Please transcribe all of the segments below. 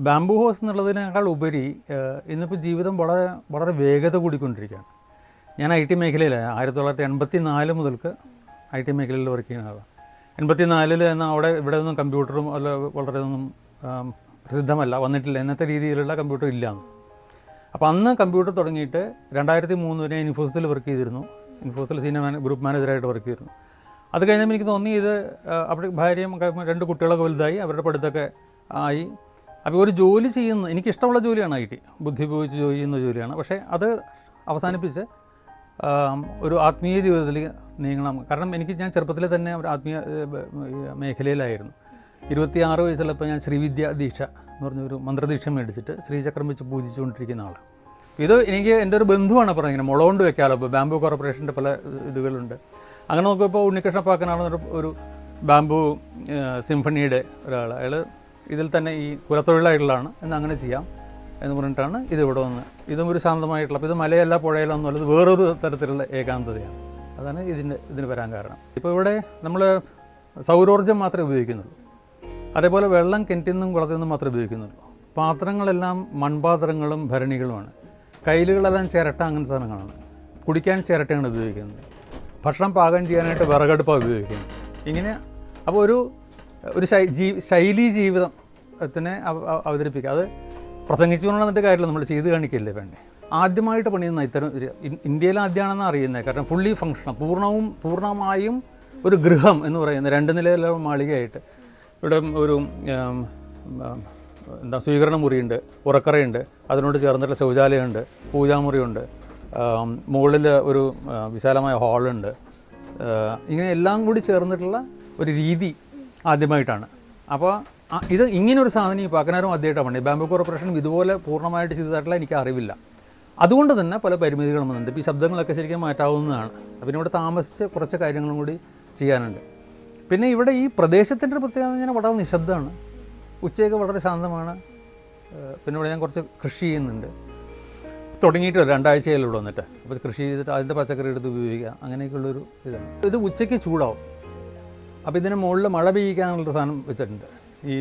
Bamboo house എന്നുള്ളതിനേക്കാൾ ഉപരി ഇന്നിപ്പോൾ ജീവിതം വളരെ വളരെ വേഗത കൂടിക്കൊണ്ടിരിക്കുകയാണ്. ഞാൻ IT മേഖലയിലാണ്. 1984 മുതൽക്ക് IT മേഖലയിൽ വർക്ക് ചെയ്യുന്ന ആളാണ്. 84 എന്നാൽ ഇവിടെ ഒന്നും കമ്പ്യൂട്ടറും അല്ല വളരെയൊന്നും പ്രസിദ്ധമല്ല, വന്നിട്ടില്ല, ഇന്നത്തെ രീതിയിലുള്ള കമ്പ്യൂട്ടർ ഇല്ലയെന്ന്. അപ്പോൾ അന്ന് കമ്പ്യൂട്ടർ തുടങ്ങിയിട്ട് 2003 വരെ ഇൻഫോസിസിൽ വർക്ക് ചെയ്തിരുന്നു. ഇൻഫോസിൽ സീനിയർ ഗ്രൂപ്പ് മാനേജറായിട്ട് വർക്ക് ചെയ്തിരുന്നു. അത് കഴിഞ്ഞപ്പോൾ എനിക്ക് തോന്നി ഇത് അവിടെ ഭാര്യയും 2 കുട്ടികളൊക്കെ വലുതായി, അവരുടെ പഠിത്തമൊക്കെ ആയി. അപ്പോൾ ഒരു ജോലി ചെയ്യുന്ന എനിക്കിഷ്ടമുള്ള ജോലിയാണ് IT, ബുദ്ധി ഉപയോഗിച്ച് ജോലി ചെയ്യുന്ന ജോലിയാണ്. പക്ഷേ അത് അവസാനിപ്പിച്ച് ഒരു ആത്മീയ ജീവിതത്തിൽ നീങ്ങണം. കാരണം ഞാൻ ചെറുപ്പത്തിൽ തന്നെ ഒരു ആത്മീയ മേഖലയിലായിരുന്നു. 26 വയസ്സുള്ളപ്പോൾ ഞാൻ ശ്രീവിദ്യ ദീക്ഷ എന്ന് പറഞ്ഞൊരു മന്ത്രദീക്ഷ മേടിച്ചിട്ട് ശ്രീചക്രം വെച്ച് പൂജിച്ചുകൊണ്ടിരിക്കുന്ന ആളാണ്. ഇത് എൻ്റെ ഒരു ബന്ധുവാണ് പറഞ്ഞത്, ഇങ്ങനെ മുള കൊണ്ട് വെക്കാമല്ലോ. ഇപ്പോൾ ബാംബു കോർപ്പറേഷൻ്റെ പല ഇതുകളുണ്ട്. അങ്ങനെ നോക്കുമ്പോൾ ഉണ്ണികൃഷ്ണ പാക്കനാണ് ഒരു ബാംബു സിംഫണിയുടെ ഒരാൾ. അയാൾ ഇതിൽ തന്നെ ഈ കുലത്തൊഴിലായിട്ടുള്ളതാണ് എന്ന് അങ്ങനെ ചെയ്യാം എന്ന് പറഞ്ഞിട്ടാണ് ഇതിവിടെ വന്ന്. ഇതും ഒരു ശാന്തമായിട്ടുള്ള, അപ്പോൾ ഇത് മലയല്ല പുഴയല്ല എന്നുള്ളത് വേറൊരു തരത്തിലുള്ള ഏകാന്തതയാണ്. അതാണ് ഇതിന് വരാൻ കാരണം. ഇപ്പോൾ ഇവിടെ നമ്മൾ സൗരോർജ്ജം മാത്രമേ ഉപയോഗിക്കുന്നുള്ളൂ. അതേപോലെ വെള്ളം കിണറ്റിൽ നിന്നും കുളത്തിൽ നിന്നും മാത്രമേ ഉപയോഗിക്കുന്നുള്ളൂ. പാത്രങ്ങളെല്ലാം മൺപാത്രങ്ങളും ഭരണികളുമാണ്. കയ്യിലുകളെല്ലാം ചിരട്ട, അങ്ങനത്തെ സാധനങ്ങളാണ്. കുടിക്കാൻ ചിരട്ടയാണ് ഉപയോഗിക്കുന്നത്. ഭക്ഷണം പാകം ചെയ്യാനായിട്ട് വിറകടുപ്പാണ് ഉപയോഗിക്കുന്നത്. ഇങ്ങനെ അപ്പോൾ ഒരു ശൈലീ ജീവിതത്തിനെ അവതരിപ്പിക്കുക. അത് പ്രസംഗിച്ചു കൊണ്ടിട്ട് കാര്യമില്ല, നമ്മൾ ചെയ്ത് കാണിക്കില്ലേ വേണ്ടേ. ആദ്യമായിട്ട് പണിയുന്ന ഇത്തരം ഇന്ത്യയിൽ ആദ്യമാണെന്ന് അറിയുന്നത്. കാരണം ഫുള്ളി ഫങ്ഷണൽ, പൂർണ്ണമായും ഒരു ഗൃഹം എന്ന് പറയുന്ന 2 നിലയിലുള്ള മാളികയായിട്ട് ഇവിടെ ഒരു സ്വീകരണ മുറിയുണ്ട്, ഉറക്കറയുണ്ട്, അതിനോട് ചേർന്നിട്ടുള്ള ശൗചാലയമുണ്ട്, പൂജാമുറിയുണ്ട്, മുകളിൽ ഒരു വിശാലമായ ഹാളുണ്ട്. ഇങ്ങനെ എല്ലാം കൂടി ചേർന്നിട്ടുള്ള ഒരു രീതി ആദ്യമായിട്ടാണ്. അപ്പോൾ ഇത് ഇങ്ങനൊരു സാധനം ഈ പാക്കനാരും ആദ്യമായിട്ടാണ് പണി. ബാംബു കോർപ്പറേഷനും ഇതുപോലെ പൂർണ്ണമായിട്ട് ചെയ്തതായിട്ടുള്ള എനിക്ക് അറിവില്ല. അതുകൊണ്ട് തന്നെ പല പരിമിതികളും വന്നിട്ടുണ്ട്. ഇപ്പോൾ ഈ ശബ്ദങ്ങളൊക്കെ ശരിക്കും മാറ്റാവുന്നതാണ്. പിന്നെ ഇവിടെ താമസിച്ച് കുറച്ച് കാര്യങ്ങളും കൂടി ചെയ്യാനുണ്ട്. പിന്നെ ഇവിടെ ഈ പ്രദേശത്തിൻ്റെ ഒരു പ്രത്യേകത എന്ന് പറഞ്ഞാൽ വളരെ നിശബ്ദമാണ്. ഉച്ചയൊക്കെ വളരെ ശാന്തമാണ്. പിന്നെ ഇവിടെ ഞാൻ കുറച്ച് കൃഷി ചെയ്യുന്നുണ്ട്. തുടങ്ങിയിട്ട് 2 ആഴ്ചയിൽ ഇവിടെ വന്നിട്ട്. അപ്പോൾ കൃഷി ചെയ്തിട്ട് അതിൻ്റെ പച്ചക്കറി എടുത്ത് ഉപയോഗിക്കുക, അങ്ങനെയൊക്കെയുള്ളൊരു ഇതാണ്. ഇത് ഉച്ചയ്ക്ക് ചൂടാവും. അപ്പോൾ ഇതിന് മുകളിൽ മഴ പെയ്യിക്കാനുള്ളൊരു സാധനം വെച്ചിട്ടുണ്ട്. ഈ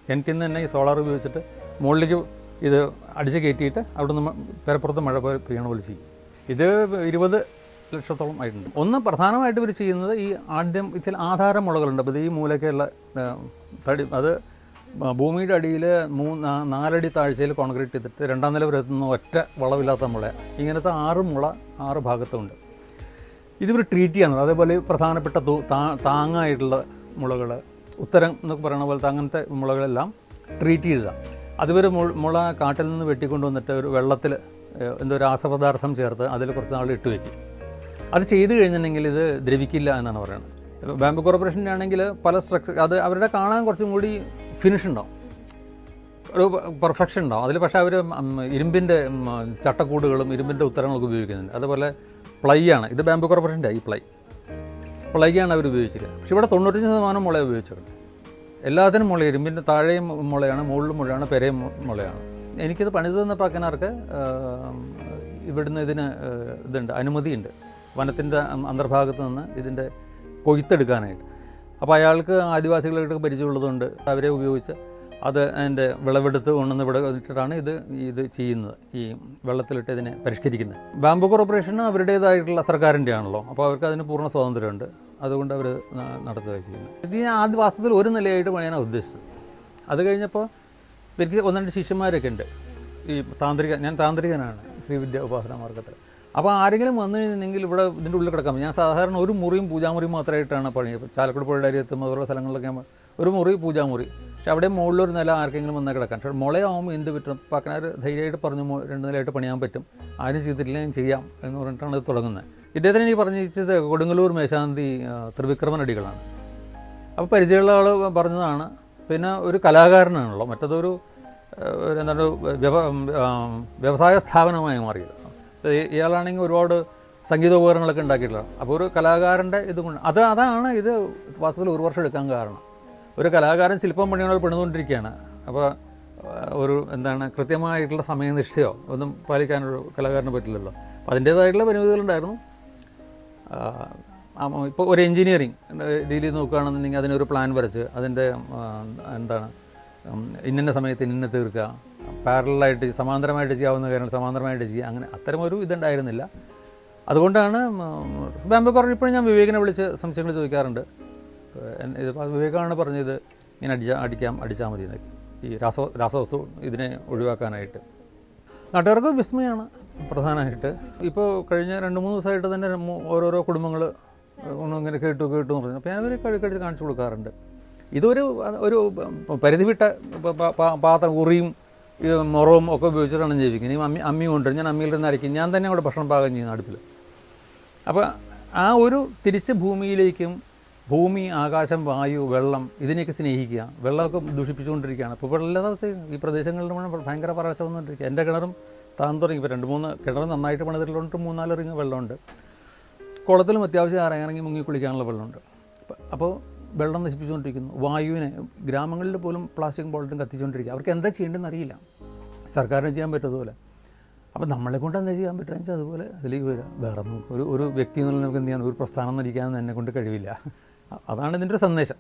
കിണറ്റിൽ നിന്ന് തന്നെ ഈ സോളാർ ഉപയോഗിച്ചിട്ട് മുകളിലേക്ക് ഇത് അടിച്ച് കയറ്റിയിട്ട് അവിടെ നിന്ന് പെരപ്പുറത്ത് മഴ പെയ്യണ പോലെ ചെയ്യും. ഇത് 20 ലക്ഷത്തോളം ആയിട്ടുണ്ട്. ഒന്ന് പ്രധാനമായിട്ട് ഇവർ ചെയ്യുന്നത് ഈ ആദ്യം ചില ആധാര മുളകളുണ്ട്. അപ്പോൾ ഈ മൂലയ്ക്കുള്ള തടി, അത് ഭൂമിയുടെ അടിയിൽ 4 അടി താഴ്ചയിൽ കോൺക്രീറ്റ് ചെയ്തിട്ട് 2ാം നില വരെ എത്തുന്ന ഒറ്റ വളവില്ലാത്ത മുള. ഇങ്ങനത്തെ 6 മുള 6 ഭാഗത്തുണ്ട്. ഇതിവർ ട്രീറ്റ് ചെയ്യാറുണ്ട്. അതേപോലെ പ്രധാനപ്പെട്ട താങ്ങായിട്ടുള്ള മുളകൾ, ഉത്തരം എന്നൊക്കെ പറയുന്ന പോലത്തെ അങ്ങനത്തെ മുളകളെല്ലാം ട്രീറ്റ് ചെയ്തതാണ്. അതുവർ മുള കാട്ടിൽ നിന്ന് വെട്ടിക്കൊണ്ടുവന്നിട്ട് ഒരു വെള്ളത്തിൽ എന്തോ രാസപദാർത്ഥം ചേർത്ത് അതിൽ കുറച്ച് നാൾ ഇട്ട് വയ്ക്കും. അത് ചെയ്ത് കഴിഞ്ഞിട്ടുണ്ടെങ്കിൽ ഇത് ദ്രവിക്കില്ല എന്നാണ് പറയുന്നത്. ബാംബു കോർപ്പറേഷൻ്റെ ആണെങ്കിൽ പല സ്ട്രക്ചർ, അത് അവരുടെ കാണാൻ കുറച്ചും കൂടി ഫിനിഷ് ഉണ്ടാവും, ഒരു പെർഫെക്ഷൻ ഉണ്ടാവും അതിൽ. പക്ഷേ അവർ ഇരുമ്പിൻ്റെ ചട്ടക്കൂടുകളും ഇരുമ്പിൻ്റെ ഉത്തരങ്ങളൊക്കെ ഉപയോഗിക്കുന്നുണ്ട്. അതുപോലെ പ്ലൈ ആണ്, ഇത് ബാംബു കോർപ്പറേഷൻ്റെ ഈ പ്ലൈ ആണ് അവർ ഉപയോഗിച്ചിരിക്കുന്നത്. പക്ഷേ ഇവിടെ 95% മുള ഉപയോഗിച്ചിട്ടുണ്ട്. എല്ലാത്തിനും മുള, ഇരുമ്പിൻ്റെ താഴെയും മുളയാണ്, മുകളിലും മുളയാണ്, പെരയും മുളയാണ്. എനിക്കിത് പണിത് തന്ന പാക്കനാർക്ക് ഇവിടുന്ന് ഇതിന് ഇതുണ്ട്, അനുമതിയുണ്ട് വനത്തിൻ്റെ അന്തർഭാഗത്ത് നിന്ന് ഇതിൻ്റെ കൊയ്ത്തെടുക്കാനായിട്ട്. അപ്പോൾ അയാൾക്ക് ആദിവാസികളായിട്ട് പരിചയമുള്ളതുകൊണ്ട് അവരെ ഉപയോഗിച്ച് അത് അതിൻ്റെ വിളവെടുത്ത് കൊണ്ടുവന്ന് ഇവിടെ ഇട്ടിട്ടാണ് ഇത് ചെയ്യുന്നത്, ഈ വെള്ളത്തിലിട്ട് ഇതിനെ പരിഷ്കരിക്കുന്നത്. ബാംബു കോർപ്പറേഷന് അവരുടേതായിട്ടുള്ള സർക്കാരിൻ്റെ ആണല്ലോ, അപ്പോൾ അവർക്ക് അതിന് പൂർണ്ണ സ്വാതന്ത്ര്യമുണ്ട്. അതുകൊണ്ട് അവർ നടത്തുക ചെയ്യുന്നത്. ഇത് ഞാൻ ആദ്യ വാസ്തവത്തിൽ 1 നിലയായിട്ട് പണിയാനാണ് ഉദ്ദേശിച്ചത്. അത് കഴിഞ്ഞപ്പോൾ എനിക്ക് 1-2 ശിഷ്യന്മാരൊക്കെ ഉണ്ട്. ഈ ഞാൻ താന്ത്രികനാണ് ശ്രീവിദ്യ ഉപാസന മാർഗത്തിൽ. അപ്പോൾ ആരെങ്കിലും വന്നു കഴിഞ്ഞിട്ടുണ്ടെങ്കിൽ ഇവിടെ ഇതിൻ്റെ ഉള്ളിൽ കിടക്കാം. ഞാൻ സാധാരണ ഒരു മുറിയും പൂജാമുറിയും മാത്രമായിട്ടാണ് പണി. ചാലക്കുടി പുഴയുടെ അരിയത്തും അതുപോലെ സ്ഥലങ്ങളിലൊക്കെ ഒരു മുറി പൂജാമുറി. പക്ഷേ അവിടെ മുകളിലൊരു നില ആർക്കെങ്കിലും വന്നാൽ കിടക്കാം. പക്ഷേ മുളയാവുമ്പോൾ എന്ത് പറ്റും, പാക്കനാർ ധൈര്യമായിട്ട് പറഞ്ഞു 2 നിലയായിട്ട് പണിയാൻ പറ്റും, ആരും ചെയ്തിട്ടില്ലെങ്കിൽ ചെയ്യാം എന്ന് പറഞ്ഞിട്ടാണ് ഇത് തുടങ്ങുന്നത്. ഇദ്ദേഹത്തിന് എനിക്ക് പറഞ്ഞത് കൊടുങ്ങല്ലൂർ മേശാന്തി ത്രിവിക്രമൻ അടികളാണ്. അപ്പോൾ പരിചയമുള്ള ആൾ പറഞ്ഞതാണ്. പിന്നെ ഒരു കലാകാരനാണല്ലോ, മറ്റതൊരു എന്താണ് വ്യവസായ സ്ഥാപനമായി മാറിയത്. ഇയാളാണെങ്കിൽ ഒരുപാട് സംഗീതോപകരണങ്ങളൊക്കെ ഉണ്ടാക്കിയിട്ടുള്ളതാണ്. അപ്പോൾ ഒരു കലാകാരൻ്റെ ഇതുകൊണ്ട് അതാണ് ഇത് വാസ്തവത്തിൽ 1 വർഷം എടുക്കാൻ കാരണം. ഒരു കലാകാരൻ ശില്പം പണിയോട് പണിതുകൊണ്ടിരിക്കുകയാണ്. അപ്പോൾ ഒരു കൃത്യമായിട്ടുള്ള സമയനിഷ്ഠയോ ഒന്നും പാലിക്കാനൊരു കലാകാരന് പറ്റില്ലല്ലോ. അപ്പോൾ അതിൻ്റേതായിട്ടുള്ള പരിമിതികളുണ്ടായിരുന്നു. ഇപ്പോൾ ഒരു എൻജിനീയറിങ് രീതിയിൽ നോക്കുകയാണെന്നുണ്ടെങ്കിൽ അതിനൊരു പ്ലാൻ വരച്ച് അതിൻ്റെ ഇന്ന സമയത്ത് ഇന്ന തീർക്കുക, പാരലായിട്ട് സമാന്തരമായിട്ട് ചെയ്യാവുന്ന കാര്യങ്ങൾ സമാന്തരമായിട്ട് ചെയ്യുക, അങ്ങനെ അത്തരമൊരു ഇതുണ്ടായിരുന്നില്ല. അതുകൊണ്ടാണ് ബാംബെ കോർണർ ഇപ്പോഴും ഞാൻ വിവേകിനെ വിളിച്ച് സംശയങ്ങൾ ചോദിക്കാറുണ്ട്. ഇതിപ്പോൾ വിവേകാണ് പറഞ്ഞത് ഇങ്ങനെ അടിച്ചാൽ മതി എന്നൊക്കെ, ഈ രാസവസ്തു ഇതിനെ ഒഴിവാക്കാനായിട്ട്. നാട്ടുകാർക്ക് വിസ്മയമാണ് പ്രധാനമായിട്ട്. ഇപ്പോൾ കഴിഞ്ഞ 2-3 ദിവസമായിട്ട് തന്നെ ഓരോരോ കുടുംബങ്ങൾ ഇങ്ങനെ കേട്ടു എന്ന് പറഞ്ഞു. അപ്പോൾ ഞാനവർ കഴിച്ച് കാണിച്ചു കൊടുക്കാറുണ്ട്. ഇതൊരു പരിധി വിട്ട പാത്രം, ഉറിയും മുറവും ഒക്കെ ഉപയോഗിച്ചിട്ടാണ് ജീവിക്കുന്നത്. ഇനി അമ്മി കൊണ്ടുവരും, ഞാൻ അമ്മിയിൽ നിന്ന് അരയ്ക്കും, ഞാൻ തന്നെ അവിടെ ഭക്ഷണം പാകം ചെയ്യുന്ന അടുപ്പിൽ. അപ്പോൾ ആ ഒരു തിരിച്ച് ഭൂമിയിലേക്കും, ഭൂമി, ആകാശം, വായു, വെള്ളം ഇതിനെയൊക്കെ സ്നേഹിക്കുക. വെള്ളമൊക്കെ ദൂഷിപ്പിച്ചുകൊണ്ടിരിക്കുകയാണ്. ഇപ്പോൾ ഇവിടെ എല്ലാ ദിവസവും ഈ പ്രദേശങ്ങളിൽ ഭയങ്കര വരൾച്ച വന്നുകൊണ്ടിരിക്കുക. എൻ്റെ കിണറും താൻ തുടങ്ങി. ഇപ്പോൾ 2-3 കിണർ നന്നായിട്ട് പണിതിട്ടുള്ളതുകൊണ്ട് 3-4 റിങ് വെള്ളമുണ്ട്. കുളത്തിലും അത്യാവശ്യം ഇറങ്ങി മുങ്ങി കുളിക്കാനുള്ള വെള്ളമുണ്ട്. അപ്പോൾ വെള്ളം നശിപ്പിച്ചുകൊണ്ടിരിക്കുന്നു. വായുവിനെ ഗ്രാമങ്ങളിൽ പോലും പ്ലാസ്റ്റിക് ബോട്ടിലും കത്തിച്ചുകൊണ്ടിരിക്കുക. അവർക്ക് എന്താ ചെയ്യേണ്ടതെന്ന് അറിയില്ല. സർക്കാരിന് ചെയ്യാൻ പറ്റതുപോലെ. അപ്പോൾ നമ്മളെ കൊണ്ട് എന്താ ചെയ്യാൻ പറ്റുക വെച്ചാൽ അതുപോലെ അതിലേക്ക് വരിക. വേറെ ഒരു വ്യക്തി എന്നുള്ള നമുക്ക് എന്ത് ചെയ്യാൻ, ഒരു പ്രസ്ഥാനം നയിക്കാനൊന്നും എന്നെ കൊണ്ട് കഴിവില്ല. അതാണ് ഇതിൻ്റെ ഒരു സന്ദേശം.